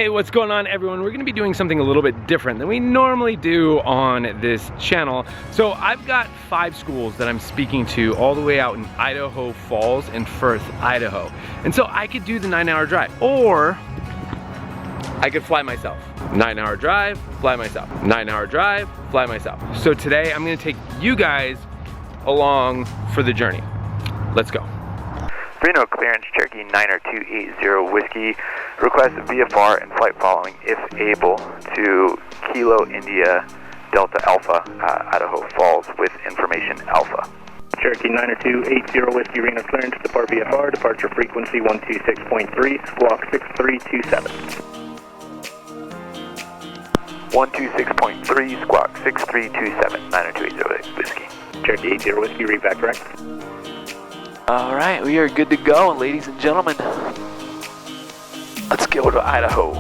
Hey, what's going on, everyone? We're gonna be doing something a little bit different than we normally do on this channel. So I've got 5 schools that I'm speaking to all the way out in Idaho Falls and Firth, Idaho. And so I could do the 9-hour drive, or I could fly myself. 9-hour drive, fly myself. 9-hour drive, fly myself. So today I'm gonna take you guys along for the journey. Let's go. Reno clearance, Cherokee 90280 Whiskey. Request VFR and flight following, if able, to Kilo India Delta Alpha, Idaho Falls, with information Alpha. Cherokee 90280 Whiskey, Reno clearance, depart VFR, departure frequency 126.3, squawk 6327. 126.3, squawk 6327, 90280 Whiskey. Cherokee 80 Whiskey, read back correct. Alright, we are good to go, ladies and gentlemen. Let's go to Idaho.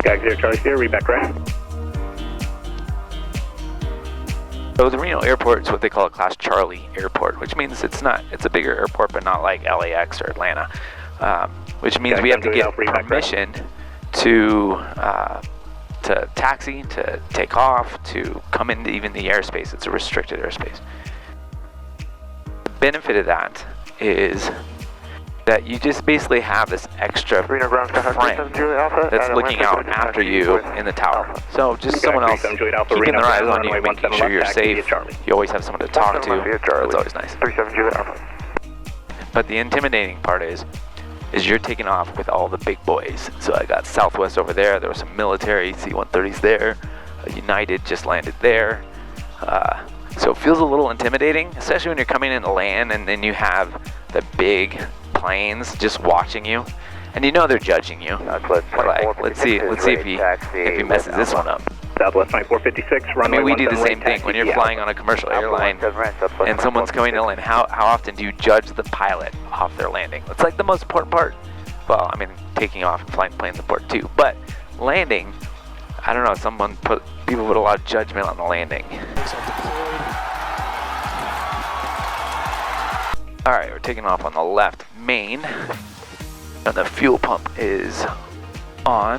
Gag 0 Charlie 0, read back correct. So the Reno airport is what they call a Class Charlie airport, which means it's a bigger airport, but not like LAX or Atlanta. Which means we have to get permission to taxi, to take off, to come into even the airspace. It's a restricted airspace. The benefit of that is that you just basically have this extra friend that's looking out after you in the tower. So just someone else keeping their eyes on you, making sure you're safe. You always have someone to talk to. That's always nice. But the intimidating part is you're taking off with all the big boys. So I got Southwest over there. There was some military C-130s there. United just landed there. So it feels a little intimidating, especially when you're coming into land and then you have the big planes just watching you, and you know they're judging you. Like, let's see if he messes this one up. Southwest 9456, runway. I mean, we do the same thing when you're flying on a commercial airline and someone's coming to land. How often do you judge the pilot off their landing? It's like the most important part. Well, I mean, taking off and flying planes is important too, but landing, I don't know, people put a lot of judgment on the landing. Alright, we're taking off on the left main, and the fuel pump is on.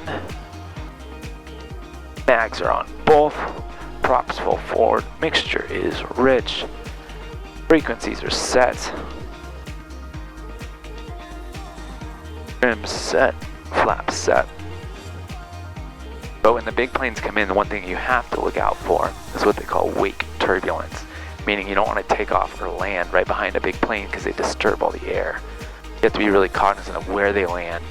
Mags are on both, props full forward, mixture is rich, frequencies are set, trim set, flap set. But when the big planes come in, the one thing you have to look out for is what they call wake turbulence, meaning you don't want to take off or land right behind a big plane because they disturb all the air. You have to be really cognizant of where they land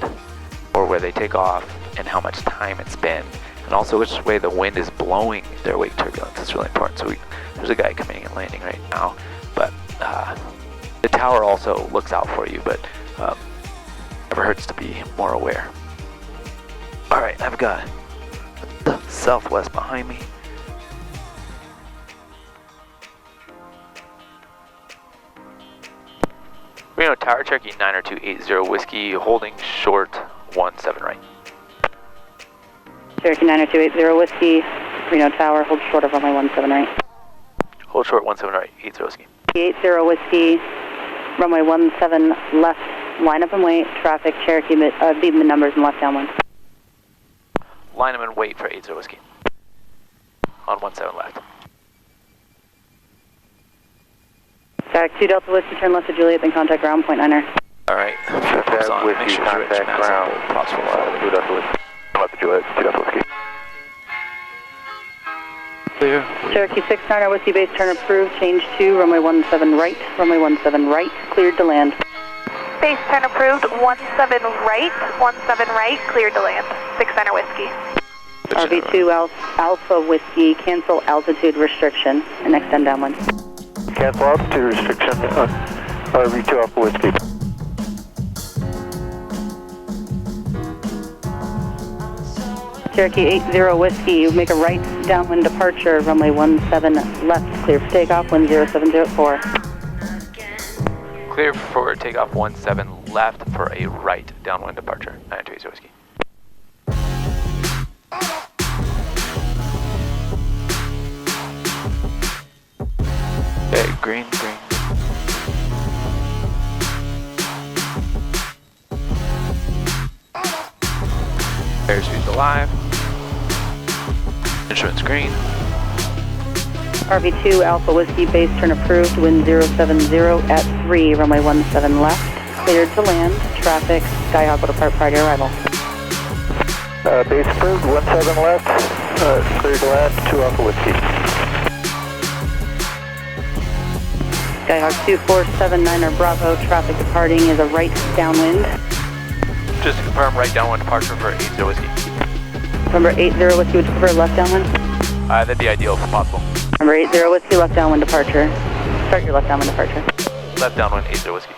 or where they take off and how much time it's been, and also which way the wind is blowing their wake turbulence. It's really important. So there's a guy coming and landing right now, but the tower also looks out for you, but never hurts to be more aware. Alright, I've got the Southwest behind me. Reno Tower, Cherokee 90280 Whiskey, holding short 17 right. Cherokee 90280 Whiskey, Reno Tower, hold short of runway 17 right. Hold short 17 right, 80 Whiskey. 80 Whiskey, runway 17 left, line up and wait, traffic, Cherokee, beam the numbers and left downwind. Line up and wait for 80 Whiskey. On 17 left. Static 2 Delta Whiskey, turn left to Juliet, then contact ground, point 9er. Alright, props on, make sure it's rich, massive, props full forward. 2 Delta Whiskey, left to Juliet, 2 Delta Whiskey. Clear. Cherokee 69er Whiskey base, turn approved, change to runway 17 right, cleared to land. Base turn approved, 17 right, cleared to land, 69er Whiskey. RV2 Alpha Whiskey, cancel altitude restriction, and extend downwind. Cancel altitude restriction on RV2 Alpha Whiskey. Cherokee 80 Whiskey, make a right downwind departure, runway 17 left, clear for takeoff, wind 0704. Clear for takeoff 17 left for a right downwind departure, 920 Whiskey. Okay, green. live. Instruments green. RV2 Alpha Whiskey, base turn approved, wind 070 at 3, runway 17 left, cleared to land, traffic, Skyhawk will depart prior to arrival. Base approved, 17 left, cleared to land, 2 Alpha Whiskey. Skyhawk 2479 Bravo, traffic departing is a right downwind. Just to confirm, right downwind departure for 80 Whiskey. Number 80 Whiskey, would you prefer left downwind? That'd be ideal if possible. Number 80 Whiskey, left downwind departure. Start your left downwind departure. Left downwind 80 Whiskey.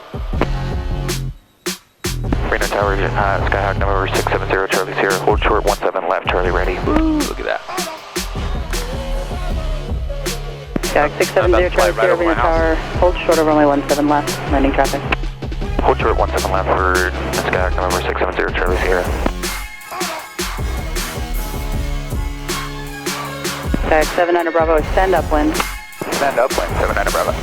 Reno Tower, Skyhawk number 670, Charlie Sierra, hold short 17 left, Charlie ready. Woo, look at that. Skyhawk 670, Charlie Sierra, Reno Tower, hold short of runway 17 left, landing traffic. Hold short 17 left for Skyhawk number 670, Charlie Sierra. Skyhawk 79 Bravo, extend upwind. Stand upwind, 79 Bravo.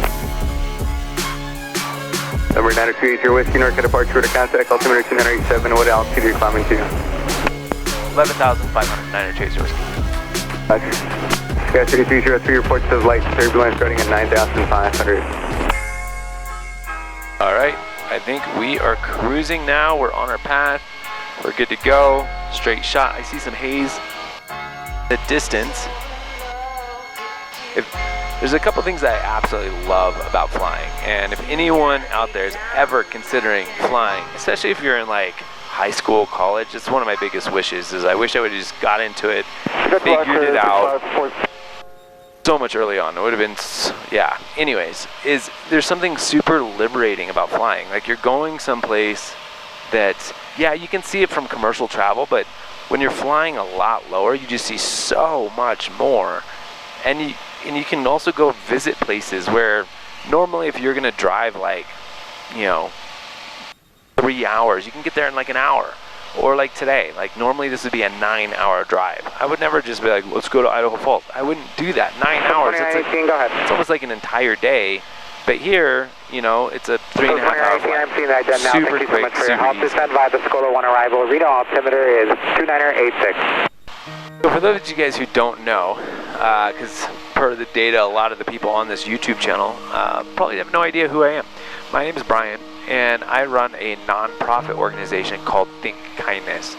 Number 928 Whiskey, North departure to contact, altimeter 2987, what altitude are you climbing to? 11,500, Chaser Whiskey. Sky 3303 reports of light turbulence starting at 9,500. All right, I think we are cruising now. We're on our path. We're good to go. Straight shot. I see some haze. The distance. There's a couple things that I absolutely love about flying, and if anyone out there is ever considering flying, especially if you're in like high school, college, it's one of my biggest wishes. Is I wish I would have just got into it, figured it out so much early on. It would have been, yeah. Anyways, there's something super liberating about flying. Like you're going someplace that, yeah, you can see it from commercial travel, but when you're flying a lot lower, you just see so much more, and you can also go visit places where normally if you're gonna drive like, 3 hours, you can get there in like an hour. Or like today, like normally this would be a 9-hour drive. I would never just be like, let's go to Idaho Falls. I wouldn't do that. 9 hours, it's almost like an entire day. But here, it's a 3.5 hour flight. I'm seeing that done now. Super Thank you so quick, much for your super help. easy. Stand by the Scola 1 arrival. Reno altimeter is 2986. So for those of you guys who don't know, because per the data, a lot of the people on this YouTube channel probably have no idea who I am. My name is Brian, and I run a non-profit organization called Think Kindness.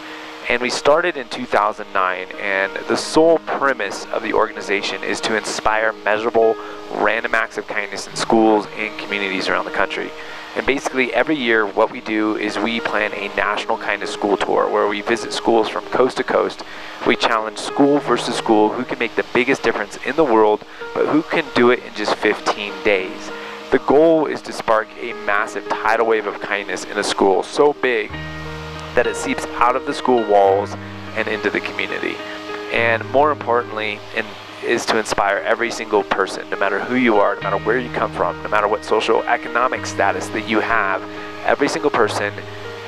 And we started in 2009, and the sole premise of the organization is to inspire measurable, random acts of kindness in schools and communities around the country. And basically every year what we do is we plan a national kindness school tour where we visit schools from coast to coast. We challenge school versus school, who can make the biggest difference in the world, but who can do it in just 15 days. The goal is to spark a massive tidal wave of kindness in a school so big that it seeps out of the school walls and into the community. And more importantly, is to inspire every single person, no matter who you are, no matter where you come from, no matter what social economic status that you have. Every single person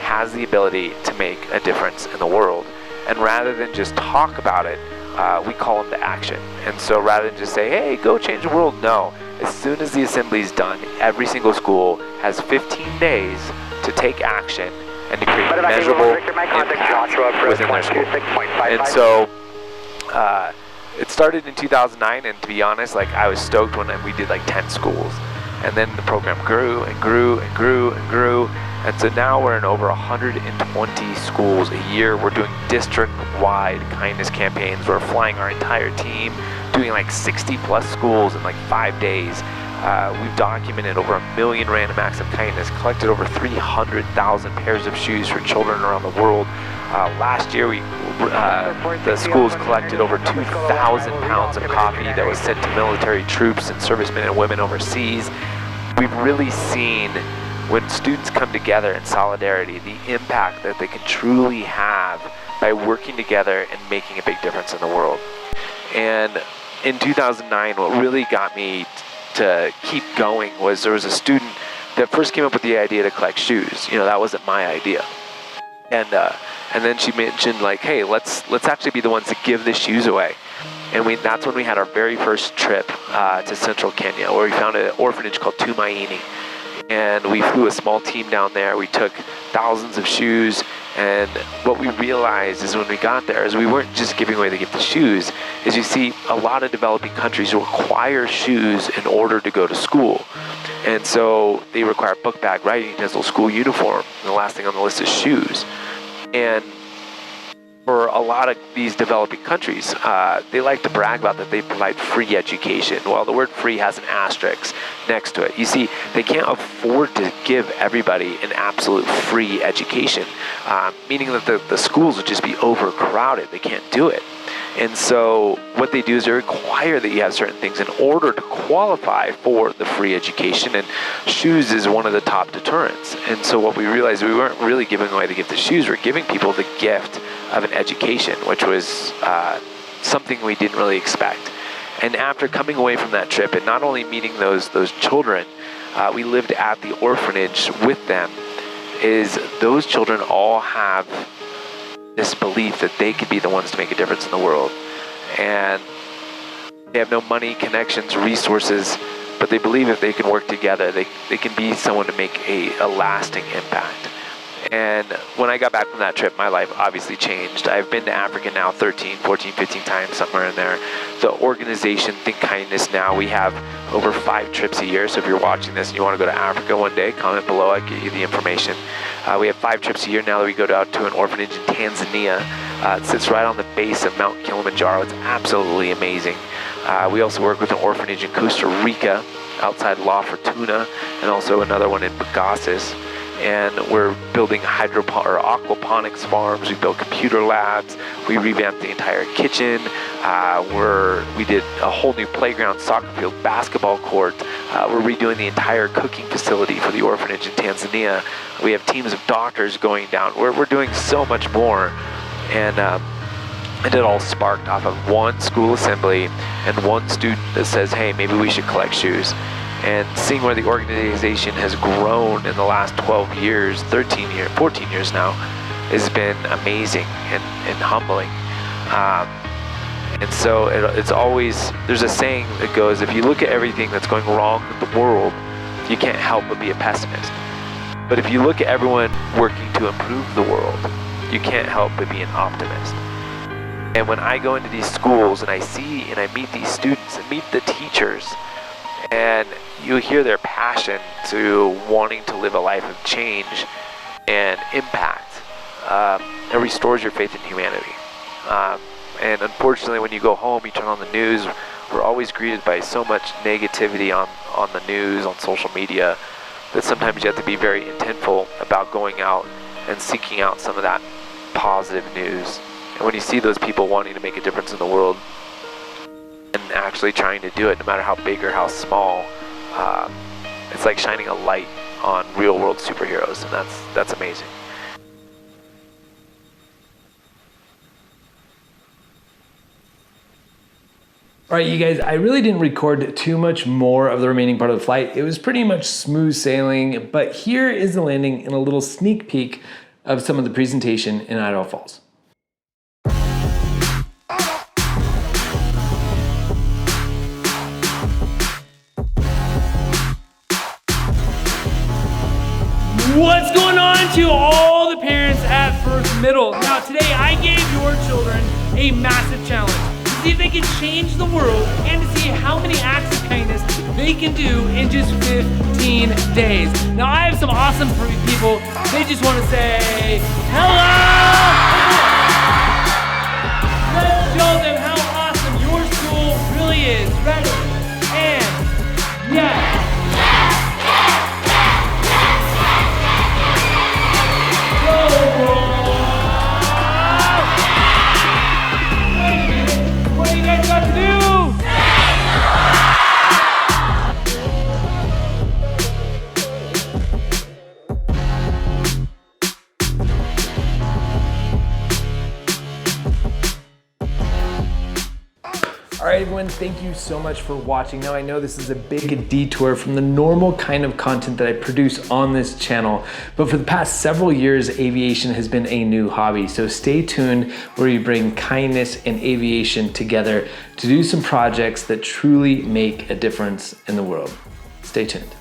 has the ability to make a difference in the world. And rather than just talk about it, we call them to action. And so rather than just say, hey, go change the world, no. As soon as the assembly is done, every single school has 15 days to take action and to create measurable impact within their school. And so it started in 2009, and to be honest, like I was stoked when we did like 10 schools. And then the program grew and grew and grew and grew. And so now we're in over 120 schools a year. We're doing district-wide kindness campaigns. We're flying our entire team, doing like 60 plus schools in like 5 days. We've documented over 1 million random acts of kindness, collected over 300,000 pairs of shoes for children around the world. Last year, the schools collected over 2,000 pounds of coffee that was sent to military troops and servicemen and women overseas. We've really seen, when students come together in solidarity, the impact that they can truly have by working together and making a big difference in the world. And in 2009, what really got me to keep going was there was a student that first came up with the idea to collect shoes. That wasn't my idea. And then she mentioned like, hey, let's actually be the ones to give the shoes away. And that's when we had our very first trip to central Kenya, where we found an orphanage called Tumaini. And we flew a small team down there. We took thousands of shoes, And what we realized is when we got there is we weren't just giving away the gift of shoes. As you see, a lot of developing countries require shoes in order to go to school. And so they require book bag, writing utensil, school uniform. And the last thing on the list is shoes. And for a lot of these developing countries, they like to brag about that they provide free education. Well, the word free has an asterisk next to it. You see, they can't afford to give everybody an absolute free education, meaning that the schools would just be overcrowded. They can't do it. And so what they do is they require that you have certain things in order to qualify for the free education, and shoes is one of the top deterrents. And so what we realized, we weren't really giving away the gift of shoes, we're giving people the gift of an education, which was something we didn't really expect. And after coming away from that trip and not only meeting those children, we lived at the orphanage with them, is those children all have this belief that they could be the ones to make a difference in the world. And they have no money, connections, resources, but they believe if they can work together, they can be someone to make a lasting impact. And when I got back from that trip, my life obviously changed. I've been to Africa now 13, 14, 15 times, somewhere in there. The organization Think Kindness now, we have over 5 trips a year. So if you're watching this and you want to go to Africa one day, comment below, I'll get you the information. We have 5 trips a year now that we go out to an orphanage in Tanzania. It sits right on the base of Mount Kilimanjaro. It's absolutely amazing. We also work with an orphanage in Costa Rica outside La Fortuna, and also another one in Bagaces. And we're building aquaponics farms. We built computer labs. We revamped the entire kitchen. We did a whole new playground, soccer field, basketball court. We're redoing the entire cooking facility for the orphanage in Tanzania. We have teams of doctors going down. We're doing so much more. And it all sparked off of one school assembly and one student that says, hey, maybe we should collect shoes. And seeing where the organization has grown in the last 12 years, 14 years now, has been amazing and humbling. And so it's always, there's a saying that goes, if you look at everything that's going wrong in the world, you can't help but be a pessimist. But if you look at everyone working to improve the world, you can't help but be an optimist. And when I go into these schools and I see and I meet these students and meet the teachers, and you hear their passion to wanting to live a life of change and impact, it restores your faith in humanity. And unfortunately, when you go home, you turn on the news, we're always greeted by so much negativity on the news, on social media, that sometimes you have to be very intentful about going out and seeking out some of that positive news. And when you see those people wanting to make a difference in the world and actually trying to do it, no matter how big or how small, it's like shining a light on real world superheroes, and that's amazing. All right, you guys, I really didn't record too much more of the remaining part of the flight. It was pretty much smooth sailing, but here is the landing and a little sneak peek of some of the presentation in Idaho Falls. What's going on to all the parents at First Middle? Now today I gave your children a massive challenge to see if they can change the world and to see how many acts of kindness they can do in just 15 days. Now I have some awesome people. They just want to say hello! Let's show them how awesome your school really is. Ready? And yes. What do you guys got to do? All right, everyone, thank you so much for watching. Now, I know this is a big detour from the normal kind of content that I produce on this channel, but for the past several years, aviation has been a new hobby. So stay tuned where we bring kindness and aviation together to do some projects that truly make a difference in the world. Stay tuned.